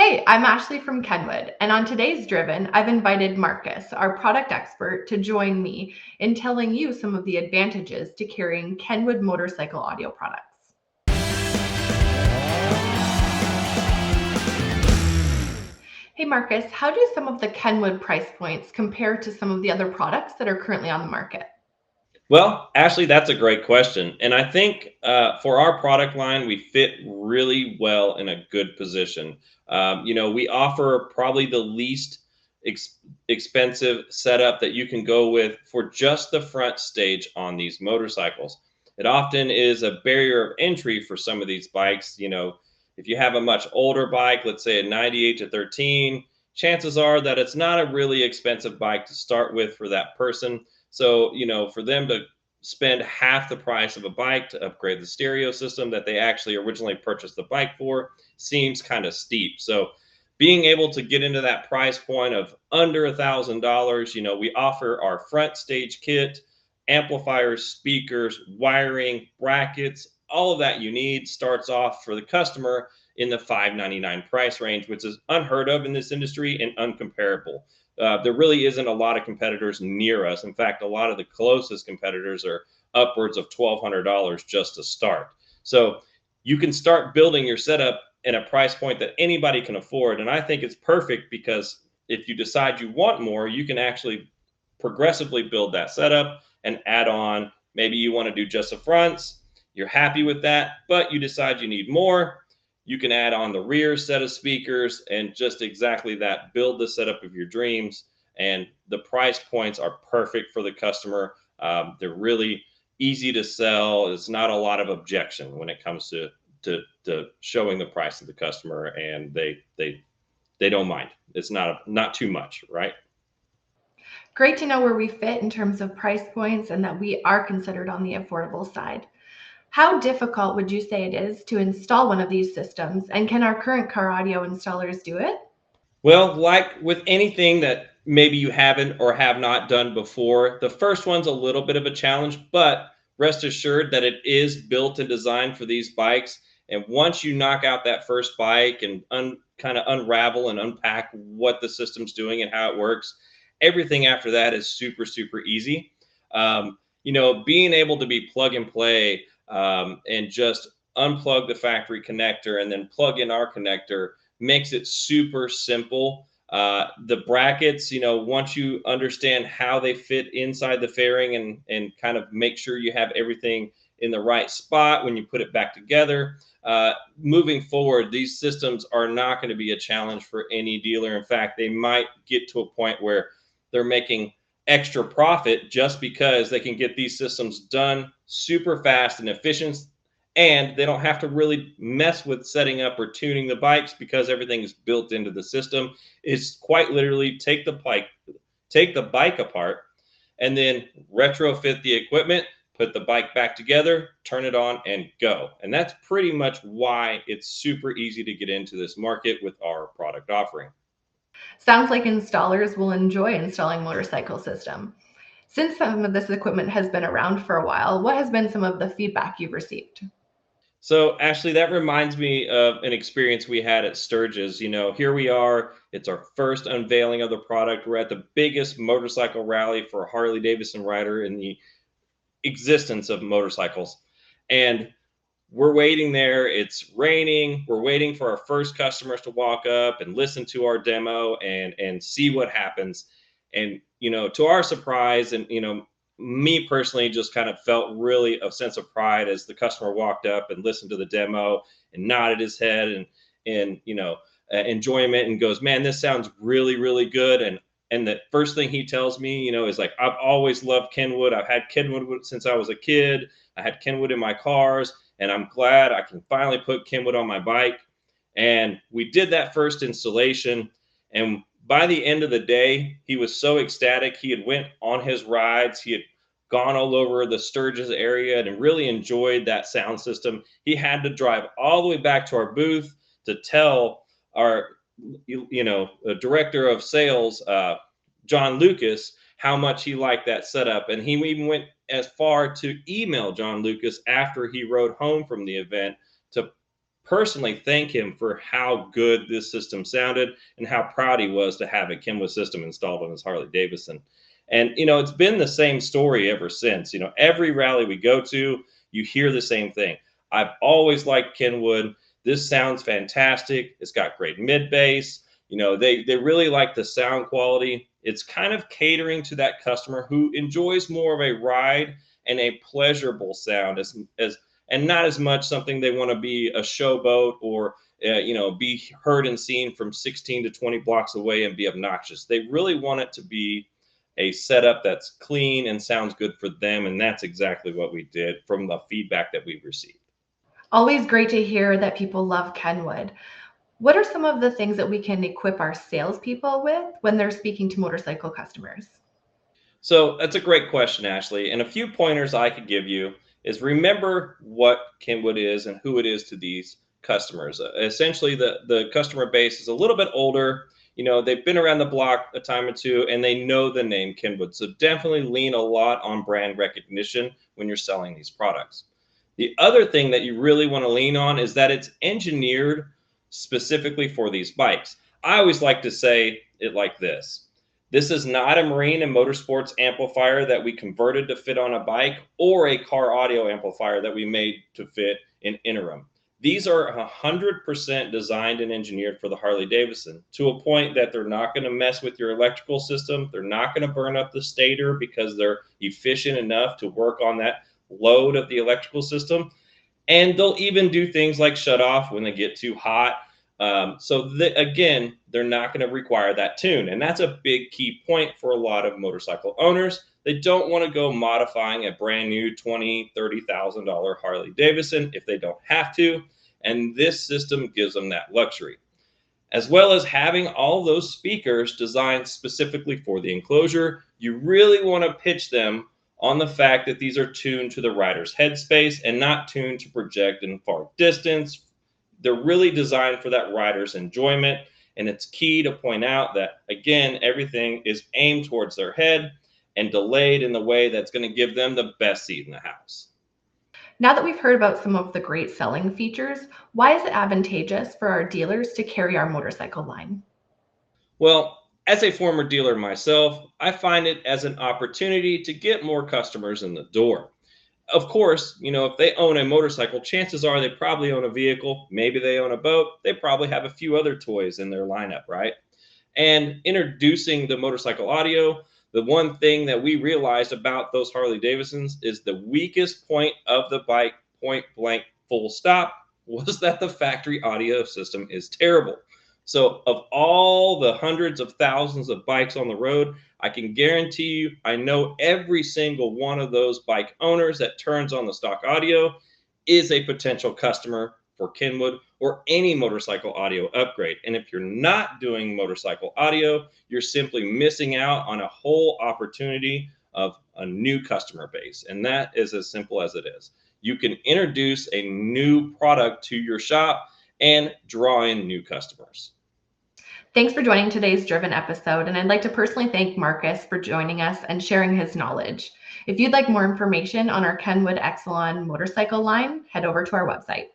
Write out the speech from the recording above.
Hey, I'm Ashley from Kenwood, and on today's Driven, I've invited Marcus, our product expert, to join me in telling you some of the advantages to carrying Kenwood motorcycle audio products. Hey, Marcus, how do some of the Kenwood price points compare to some of the other products that are currently on the market? Well, Ashley, that's a great question. And I think for our product line, we fit really well in a good position. We offer probably the least expensive setup that you can go with for just the front stage on these motorcycles. It often is a barrier of entry for some of these bikes. If you have a much older bike, let's say a 98 to 13, chances are that it's not a really expensive bike to start with for that person. So, for them to spend half the price of a bike to upgrade the stereo system that they actually originally purchased the bike for seems kind of steep. So, being able to get into that price point of under $1,000, we offer our front stage kit, amplifiers, speakers, wiring, brackets, all of that you need starts off for the customer in the $599 price range, which is unheard of in this industry and uncomparable. There really isn't a lot of competitors near us. In fact, a lot of the closest competitors are upwards of $1,200 just to start. So you can start building your setup in a price point that anybody can afford. And I think it's perfect because if you decide you want more, you can actually progressively build that setup and add on. Maybe you want to do just the fronts, you're happy with that, but you decide you need more. You can add on the rear set of speakers and just exactly that, build the setup of your dreams. And the price points are perfect for the customer. They're really easy to sell. It's not a lot of objection when it comes to showing the price to the customer, and they don't mind. It's not too much, right? Great to know where we fit in terms of price points and that we are considered on the affordable side. How difficult would you say it is to install one of these systems, and can our current car audio installers do it? Well, like with anything that maybe you haven't or have not done before, the first one's a little bit of a challenge, but rest assured that it is built and designed for these bikes. And once you knock out that first bike and kind of unravel and unpack what the system's doing and how it works, everything after that is super, super easy. Being able to be plug and play and just unplug the factory connector and then plug in our connector makes it super simple. The brackets, once you understand how they fit inside the fairing and kind of make sure you have everything in the right spot when you put it back together. Moving forward, these systems are not going to be a challenge for any dealer. In fact, they might get to a point where they're making extra profit just because they can get these systems done super fast and efficient, and they don't have to really mess with setting up or tuning the bikes because everything is built into the system. It's quite literally take the bike apart and then retrofit the equipment, put the bike back together, turn it on and go. And that's pretty much why it's super easy to get into this market with our product offering. Sounds like installers will enjoy installing motorcycle system. Since some of this equipment has been around for a while, what has been some of the feedback you've received? So, Ashley, that reminds me of an experience we had at Sturgis. Here we are. It's our first unveiling of the product. We're at the biggest motorcycle rally for a Harley Davidson rider in the existence of motorcycles. And we're waiting there. It's raining. We're waiting for our first customers to walk up and listen to our demo and see what happens. And to our surprise, and me personally just kind of felt really a sense of pride as the customer walked up and listened to the demo and nodded his head and enjoyment and goes, "Man, this sounds really, really good." And the first thing he tells me, is like, "I've always loved Kenwood. I've had Kenwood since I was a kid. I had Kenwood in my cars, and I'm glad I can finally put Kenwood on my bike." And we did that first installation, and by the end of the day, he was so ecstatic. He had went on his rides. He had gone all over the Sturgis area and really enjoyed that sound system. He had to drive all the way back to our booth to tell our director of sales, John Lucas, how much he liked that setup. And he even went as far to email John Lucas after he rode home from the event to personally thank him for how good this system sounded and how proud he was to have a Kenwood system installed on his Harley Davidson. And, it's been the same story ever since. Every rally we go to, you hear the same thing. I've always liked Kenwood. This sounds fantastic. It's got great mid bass. They really like the sound quality. It's kind of catering to that customer who enjoys more of a ride and a pleasurable sound as and not as much something they want to be a showboat or be heard and seen from 16 to 20 blocks away and be obnoxious. They really want it to be a setup that's clean and sounds good for them, and that's exactly what we did from the feedback that we received. Always great to hear that people love Kenwood. What are some of the things that we can equip our salespeople with when they're speaking to motorcycle customers? So that's a great question, Ashley. And a few pointers I could give you is remember what Kenwood is and who it is to these customers. Essentially, the customer base is a little bit older. They've been around the block a time or two and they know the name Kenwood. So definitely lean a lot on brand recognition when you're selling these products. The other thing that you really want to lean on is that it's engineered specifically for these bikes. I always like to say it like this. This is not a marine and motorsports amplifier that we converted to fit on a bike or a car audio amplifier that we made to fit in interim. These are 100% designed and engineered for the Harley Davidson to a point that they're not going to mess with your electrical system. They're not going to burn up the stator because they're efficient enough to work on that load of the electrical system. And they'll even do things like shut off when they get too hot. Again, they're not going to require that tune. And that's a big key point for a lot of motorcycle owners. They don't want to go modifying a brand new $20,000, $30,000 Harley Davidson if they don't have to. And this system gives them that luxury, as well as having all those speakers designed specifically for the enclosure. You really want to pitch them on the fact that these are tuned to the rider's headspace and not tuned to project in far distance. They're really designed for that rider's enjoyment. And it's key to point out that, again, everything is aimed towards their head and delayed in the way that's going to give them the best seat in the house. Now that we've heard about some of the great selling features, why is it advantageous for our dealers to carry our motorcycle line? Well, as a former dealer myself, I find it as an opportunity to get more customers in the door. Of course, if they own a motorcycle, chances are they probably own a vehicle. Maybe they own a boat. They probably have a few other toys in their lineup, right? And introducing the motorcycle audio, the one thing that we realized about those Harley Davidsons is the weakest point of the bike, point blank, full stop, was that the factory audio system is terrible. So of all the hundreds of thousands of bikes on the road, I can guarantee you, I know every single one of those bike owners that turns on the stock audio is a potential customer for Kenwood or any motorcycle audio upgrade. And if you're not doing motorcycle audio, you're simply missing out on a whole opportunity of a new customer base. And that is as simple as it is. You can introduce a new product to your shop and draw in new customers. Thanks for joining today's Driven episode, and I'd like to personally thank Marcus for joining us and sharing his knowledge. If you'd like more information on our KENWOOD eXcelon motorcycle line, head over to our website.